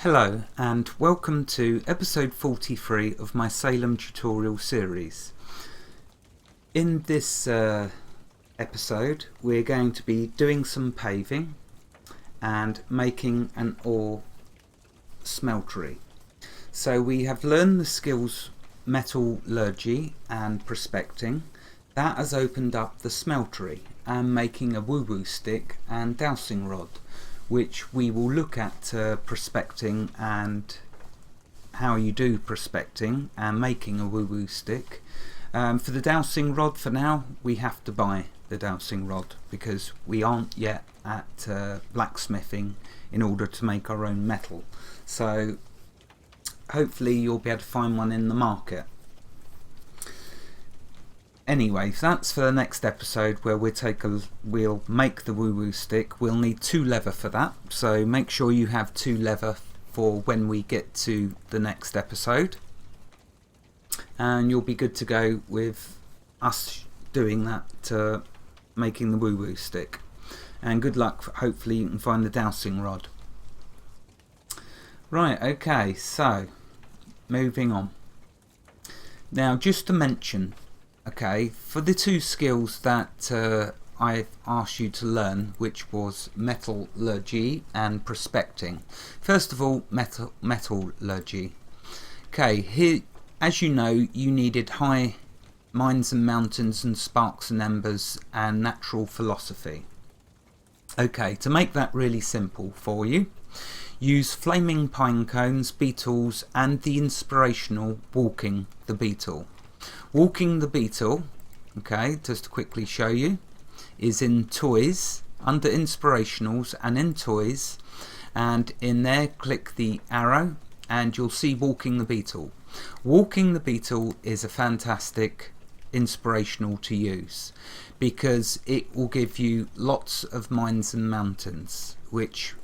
Hello and welcome to episode 43 of my Salem tutorial series. In this episode we're going to be doing some paving and making an ore smeltery. So we have learned the skills metallurgy and prospecting. That has opened up the smeltery and making a woo-woo stick and dowsing rod, which we will look at prospecting and how you do prospecting and making a woo-woo stick. For the dowsing rod, for now, we have to buy the dowsing rod because we aren't yet at blacksmithing in order to make our own metal. So hopefully you'll be able to find one in the market. Anyway, that's for the next episode where we'll make the woo-woo stick. We'll need 2 leather for that, so make sure you have 2 leather for when we get to the next episode, and you'll be good to go with us doing that, making the woo-woo stick. And good luck, hopefully you can find the dowsing rod. Right, okay, so moving on. Now just to mention, okay, for the 2 skills that I've asked you to learn, which was metallurgy and prospecting. First of all, metallurgy. Okay, here, as you know, you needed high mines and mountains and sparks and embers and natural philosophy. Okay, to make that really simple for you, use flaming pine cones, beetles and the inspirational walking the beetle. Walking the beetle, okay, just to quickly show you, is in toys, under inspirationals and in toys, and in there click the arrow and you'll see walking the beetle. Walking the beetle is a fantastic inspirational to use because it will give you lots of mines and mountains, which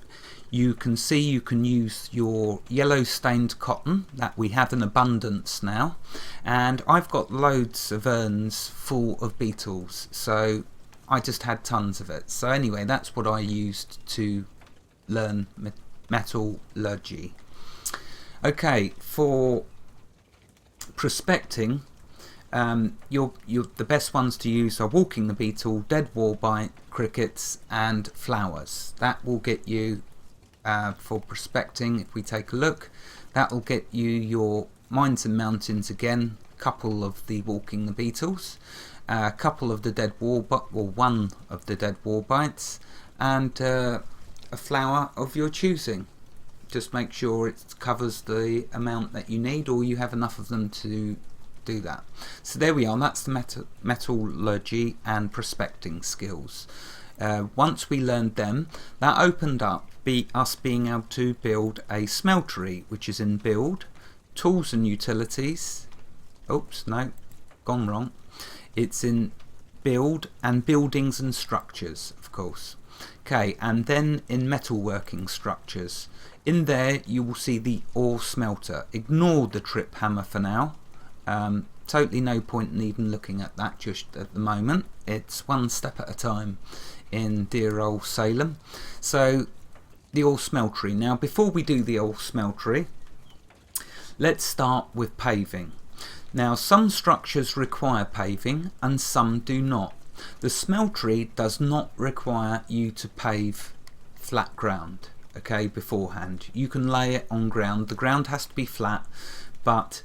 you can see. You can use your yellow stained cotton that we have in abundance now, and I've got loads of urns full of beetles, so I just had tons of it. So anyway, that's what I used to learn metallurgy. Okay, for prospecting, the best ones to use are walking the beetle, dead warbite, crickets and flowers. That will get you for prospecting. If we take a look, that will get you your mines and mountains again, a couple of the walking the beetles, a couple of the dead warbite, or one of the dead warbites, and a flower of your choosing. Just make sure it covers the amount that you need, or you have enough of them to do that. So there we are, that's the metallurgy and prospecting skills. Once we learned them, that opened up us being able to build a smeltery, which is in build, tools and utilities. Oops, no, gone wrong. It's in build and buildings and structures, of course. Okay, and then in metalworking structures. In there you will see the ore smelter. Ignore the trip hammer for now. Totally no point in even looking at that just at the moment. It's one step at a time in dear old Salem. So the ore smeltery. Now before we do the ore smeltery, let's start with paving. Now some structures require paving and some do not. The smeltery does not require you to pave flat ground, okay, beforehand. You can lay it on ground. The ground has to be flat, but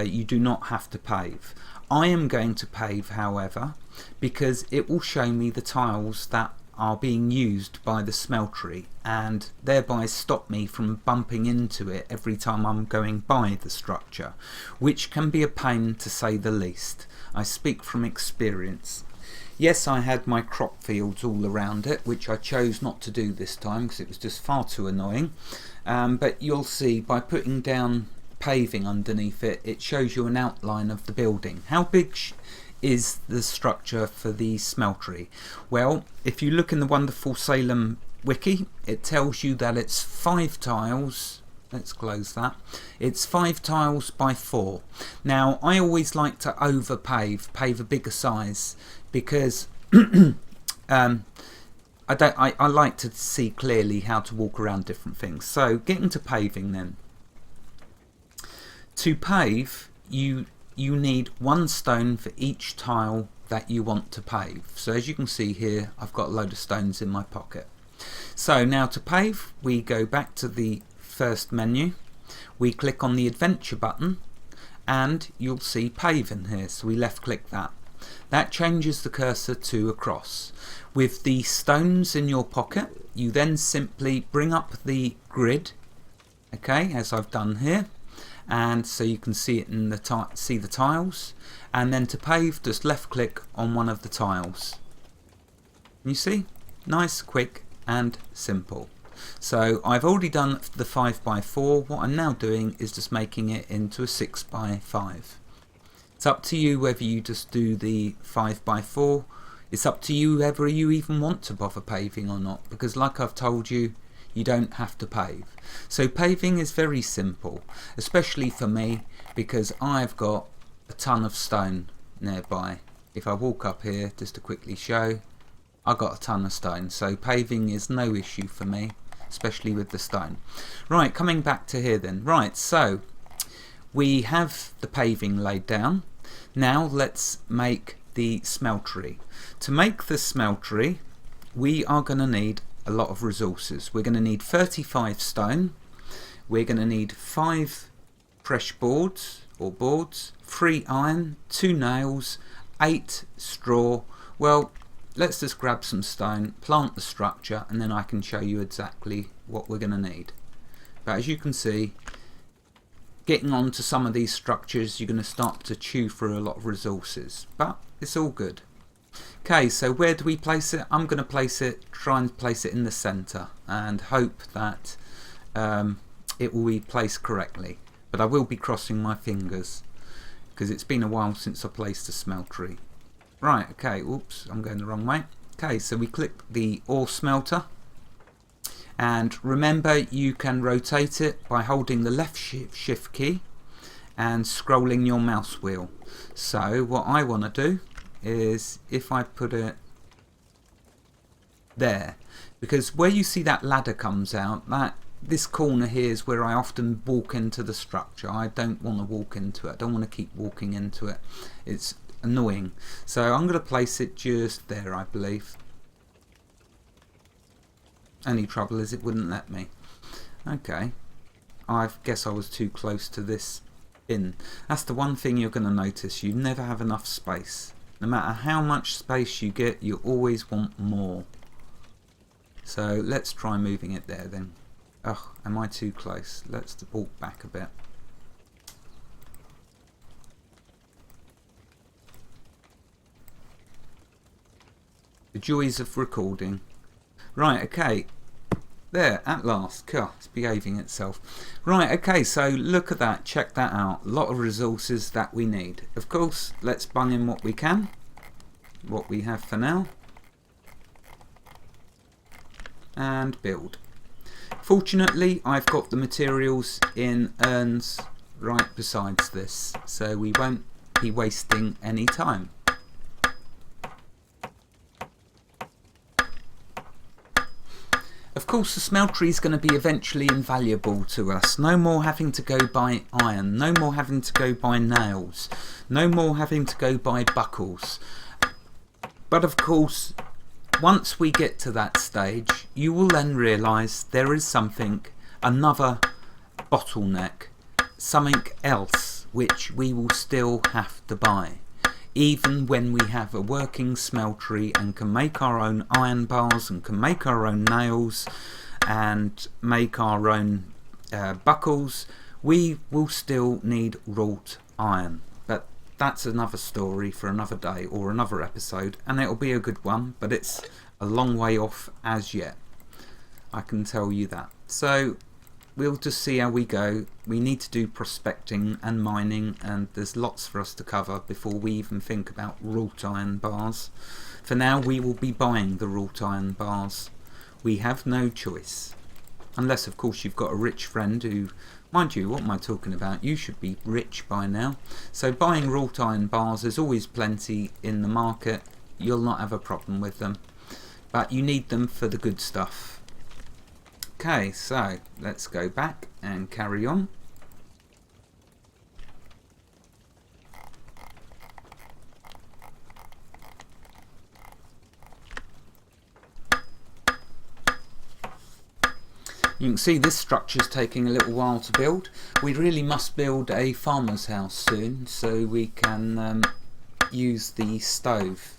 you do not have to pave. I am going to pave, however, because it will show me the tiles that are being used by the smeltery and thereby stop me from bumping into it every time I'm going by the structure, which can be a pain to say the least. I speak from experience. Yes, I had my crop fields all around it, which I chose not to do this time because it was just far too annoying, but you'll see by putting down paving underneath it, it shows you an outline of the building. How big is the structure for the smeltery? Well, if you look in the wonderful Salem wiki, it tells you that it's 5 tiles. Let's close that. It's 5 tiles by 4. Now I always like to pave a bigger size because I like to see clearly how to walk around different things. So getting to paving then. To pave, you need 1 stone for each tile that you want to pave. So as you can see here, I've got a load of stones in my pocket. So now to pave, we go back to the first menu, we click on the adventure button, and you'll see paving here. So we left click that. That changes the cursor to a cross. With the stones in your pocket, you then simply bring up the grid, okay, as I've done here, and so you can see it in the see the tiles, and then to pave, just left click on one of the tiles. You see, nice, quick and simple. So I've already done the 5x4. What I'm now doing is just making it into a 6x5. It's up to you whether you just do the 5x4. It's up to you whether you even want to bother paving or not, because like I've told you, you don't have to pave. So paving is very simple, especially for me, because I've got a ton of stone nearby. If I walk up here just to quickly show, I've got a ton of stone, so paving is no issue for me, especially with the stone. Right, coming back to here then. Right, so we have the paving laid down. Now let's make the smeltery. To make the smeltery, we are going to need a lot of resources. We're going to need 35 stone, we're going to need 5 fresh boards or boards, 3 iron, 2 nails, 8 straw. Well, let's just grab some stone, plant the structure, and then I can show you exactly what we're going to need. But as you can see, getting on to some of these structures, you're going to start to chew through a lot of resources, but it's all good. Okay, so where do we place it? I'm going to place it, try and place it in the center, and hope that it will be placed correctly. But I will be crossing my fingers, because it's been a while since I placed a smeltery. Right, okay, oops, I'm going the wrong way. Okay, so we click the Ore Smelter, and remember you can rotate it by holding the left shift key and scrolling your mouse wheel. So what I want to do is, if I put it there, because where you see that ladder comes out, this corner here is where I often walk into the structure. I don't want to walk into it, I don't want to keep walking into it, it's annoying. So I'm going to place it just there, I believe. Only trouble is it wouldn't let me. Okay, I guess I was too close to this in. That's the one thing you're going to notice, you never have enough space. No matter how much space you get, you always want more. So let's try moving it there then. Ugh, am I too close? Let's walk back a bit. The joys of recording. Right, okay. There, at last. God, it's behaving itself. Right, okay, so look at that. Check that out. A lot of resources that we need. Of course, let's bung in what we can. What we have for now. And build. Fortunately, I've got the materials in urns right besides this, so we won't be wasting any time. Of course, the smeltery is going to be eventually invaluable to us. No more having to go buy iron, no more having to go buy nails, no more having to go buy buckles. But of course, once we get to that stage, you will then realise there is something, another bottleneck, something else which we will still have to buy. Even when we have a working smeltery and can make our own iron bars and can make our own nails and make our own buckles, we will still need wrought iron. But that's another story for another day or another episode, and it'll be a good one, but it's a long way off as yet, I can tell you that. So we'll just see how we go. We need to do prospecting and mining, and there's lots for us to cover before we even think about wrought iron bars. For now, we will be buying the wrought iron bars. We have no choice. Unless, of course, you've got a rich friend who, mind you, what am I talking about? You should be rich by now. So buying wrought iron bars, there's always plenty in the market. You'll not have a problem with them. but you need them for the good stuff. Okay, so let's go back and carry on. You can see this structure is taking a little while to build. We really must build a farmer's house soon so we can use the stove.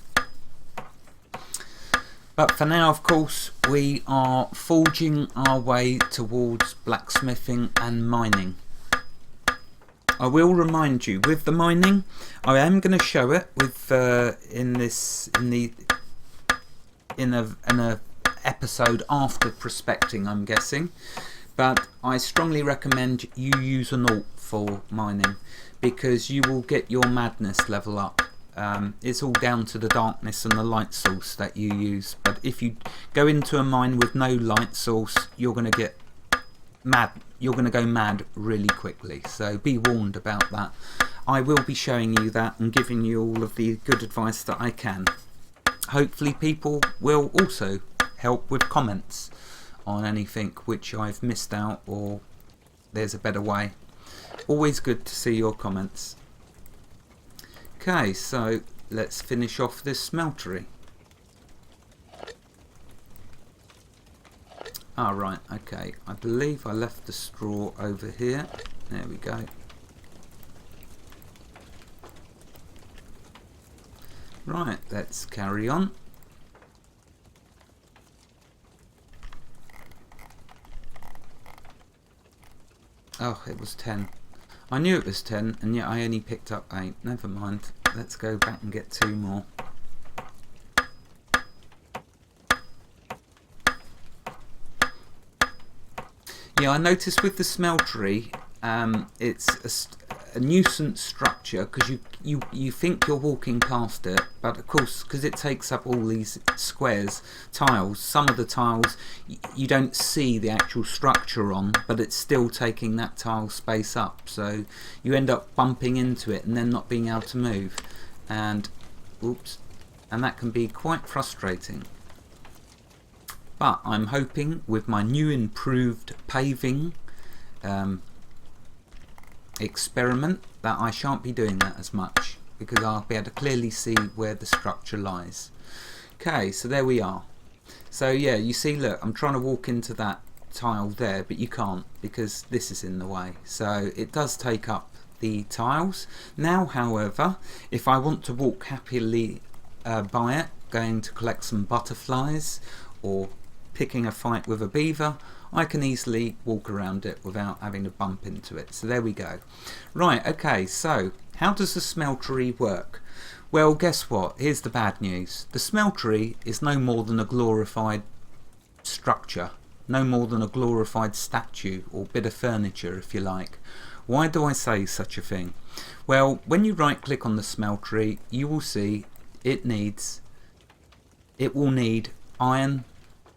But for now, of course, we are forging our way towards blacksmithing and mining. I will remind you, with the mining, I am going to show it with in a episode after prospecting, I'm guessing, but I strongly recommend you use an alt for mining because you will get your madness level up. It's all down to the darkness and the light source that you use, but if you go into a mine with no light source, you're going to get mad. You're going to go mad really quickly, so be warned about that. I will be showing you that and giving you all of the good advice that I can. Hopefully people will also help with comments on anything which I've missed out or there's a better way. Always good to see your comments. Okay, so let's finish off this smeltery. Right, okay, I believe I left the straw over here. There we go. Right, let's carry on. Oh, it was 10. I knew it was 10 and yet I only picked up 8. Never mind. Let's go back and get 2 more. Yeah, I noticed with the smeltery, it's a nuisance structure because you think you're walking past it, but of course because it takes up all these squares, tiles, some of the tiles you don't see the actual structure on, but it's still taking that tile space up, so you end up bumping into it and then not being able to move, and oops, and that can be quite frustrating. But I'm hoping with my new improved paving experiment that I shan't be doing that as much because I'll be able to clearly see where the structure lies. Okay, so there we are. So yeah, you see, look, I'm trying to walk into that tile there, but you can't because this is in the way. So it does take up the tiles. Now, however, if I want to walk happily by it, going to collect some butterflies or picking a fight with a beaver, I can easily walk around it without having to bump into it. So there we go. Right, okay, so how does the smeltery work? Well, guess what? Here's the bad news. The smeltery is no more than a glorified structure, no more than a glorified statue or bit of furniture, if you like. Why do I say such a thing? Well, when you right click on the smeltery, you will see it will need iron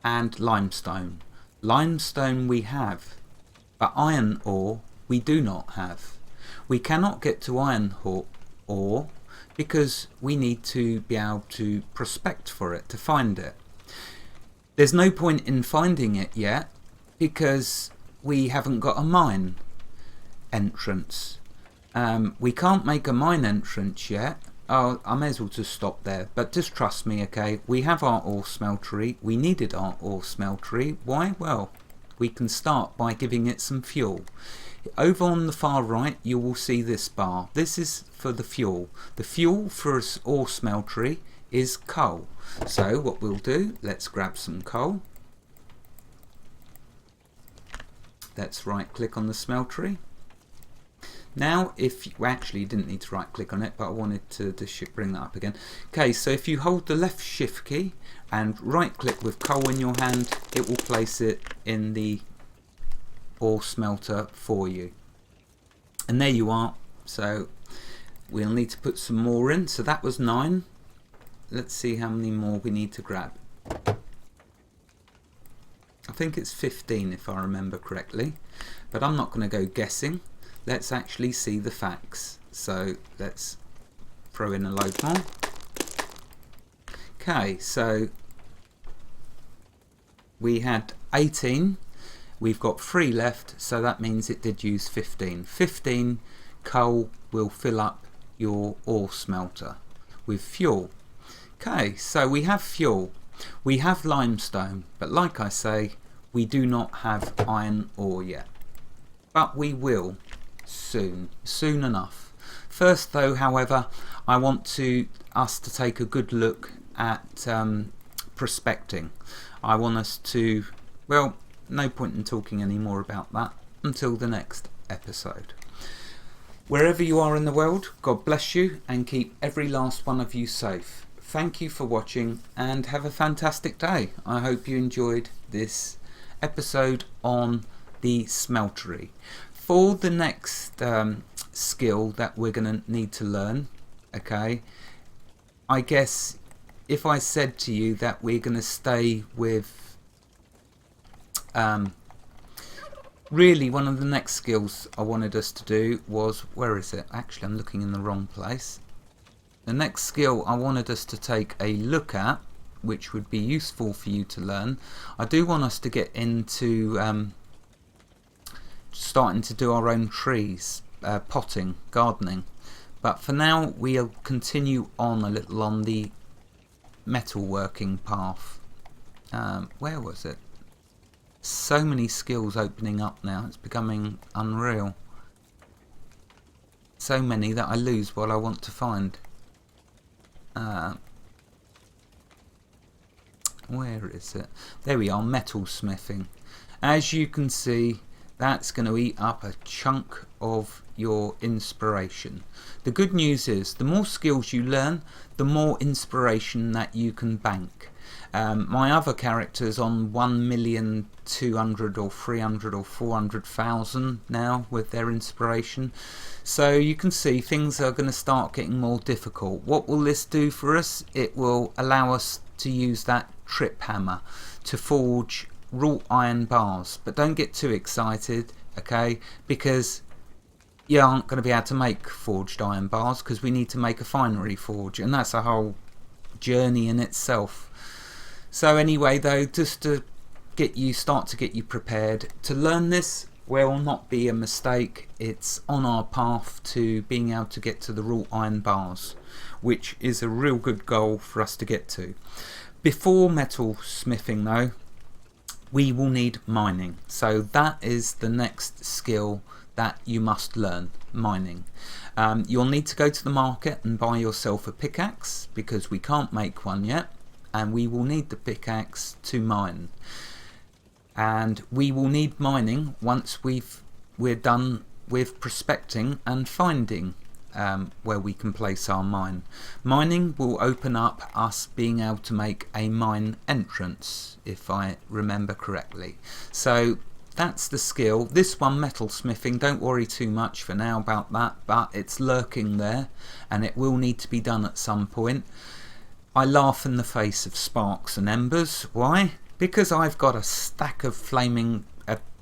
and limestone. Limestone we have, but iron ore we do not have. We cannot get to iron ore because we need to be able to prospect for it, to find it. There's no point in finding it yet because we haven't got a mine entrance. We can't make a mine entrance yet. Oh, I may as well just stop there, but just trust me, okay? We have our ore smeltery. We needed our ore smeltery. Why? Well, we can start by giving it some fuel. Over on the far right, you will see this bar. This is for the fuel. The fuel for us ore smeltery is coal. So what we'll do, let's grab some coal. Let's right click on the smeltery. Now, if you actually didn't need to right click on it, but I wanted to bring that up again. Okay, so if you hold the left shift key and right click with coal in your hand, it will place it in the ore smelter for you. And there you are. So we'll need to put some more in. So that was 9. Let's see how many more we need to grab. I think it's 15 if I remember correctly, but I'm not going to go guessing. Let's actually see the facts. So let's throw in a load more. Okay, so we had 18. We've got 3 left, so that means it did use 15. 15 coal will fill up your ore smelter with fuel. Okay, so we have fuel. We have limestone, but like I say, we do not have iron ore yet. But we will soon enough. First though, however, I want us to take a good look at prospecting. I want us to, well, no point in talking any more about that until the next episode. Wherever you are in the world, God bless you and keep every last one of you safe. Thank you for watching and have a fantastic day. I hope you enjoyed this episode on the smeltery. For the next skill that we're going to need to learn, okay, I guess if I said to you that we're going to stay with really one of the next skills I wanted us to do was, where is it? Actually, I'm looking in the wrong place. The next skill I wanted us to take a look at, which would be useful for you to learn, I do want us to get into starting to do our own trees, potting, gardening. But for now, we'll continue on a little on the metalworking path. Where was it? So many skills opening up now, it's becoming unreal. So many that I lose what I want to find. Where is it? There we are, metal smithing. As you can see, that's going to eat up a chunk of your inspiration. The good news is, the more skills you learn, the more inspiration that you can bank. My other character's on 1,200,000 or 300 or 400,000 now with their inspiration. So you can see things are going to start getting more difficult. What will this do for us? It will allow us to use that trip hammer to forge wrought iron bars. But don't get too excited, okay? Because you aren't going to be able to make forged iron bars, because we need to make a finery forge, and that's a whole journey in itself. So anyway though, just to start to get you prepared to learn this will not be a mistake. It's on our path to being able to get to the wrought iron bars, which is a real good goal for us to get to. Before metal smithing though, we will need mining. So that is the next skill that you must learn, mining. You'll need to go to the market and buy yourself a pickaxe, because we can't make one yet, and we will need the pickaxe to mine. And we will need mining once we're done with prospecting and finding where we can place our mine. Mining will open up us being able to make a mine entrance, if I remember correctly. So that's the skill. This one, metal smithing, don't worry too much for now about that, but it's lurking there and it will need to be done at some point. I laugh in the face of sparks and embers. Why? Because I've got a stack of flaming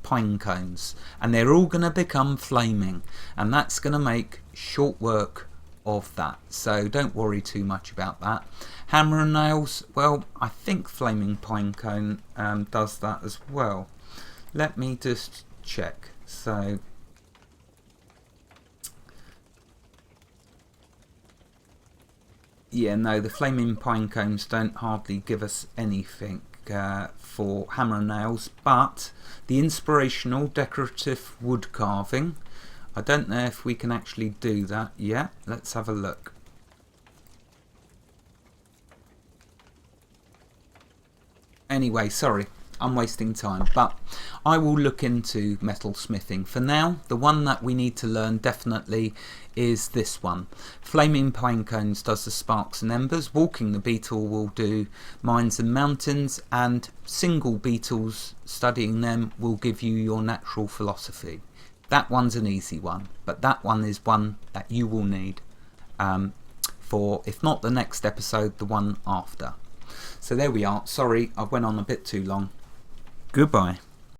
pine cones and they're all going to become flaming, and that's going to make short work of that. So don't worry too much about that. Hammer and nails, well, I think flaming pine cone does that as well. Let me just check. So yeah, no, the flaming pine cones don't hardly give us anything for hammer and nails, but the inspirational decorative wood carving, I don't know if we can actually do that yet. Let's have a look. Anyway, sorry, I'm wasting time, but I will look into metal smithing. For now, the one that we need to learn definitely is this one. Flaming pine cones does the sparks and embers. Walking the beetle will do mines and mountains, and single beetles, studying them will give you your natural philosophy. That one's an easy one, but that one is one that you will need for, if not the next episode, the one after. So there we are. Sorry, I went on a bit too long. Goodbye.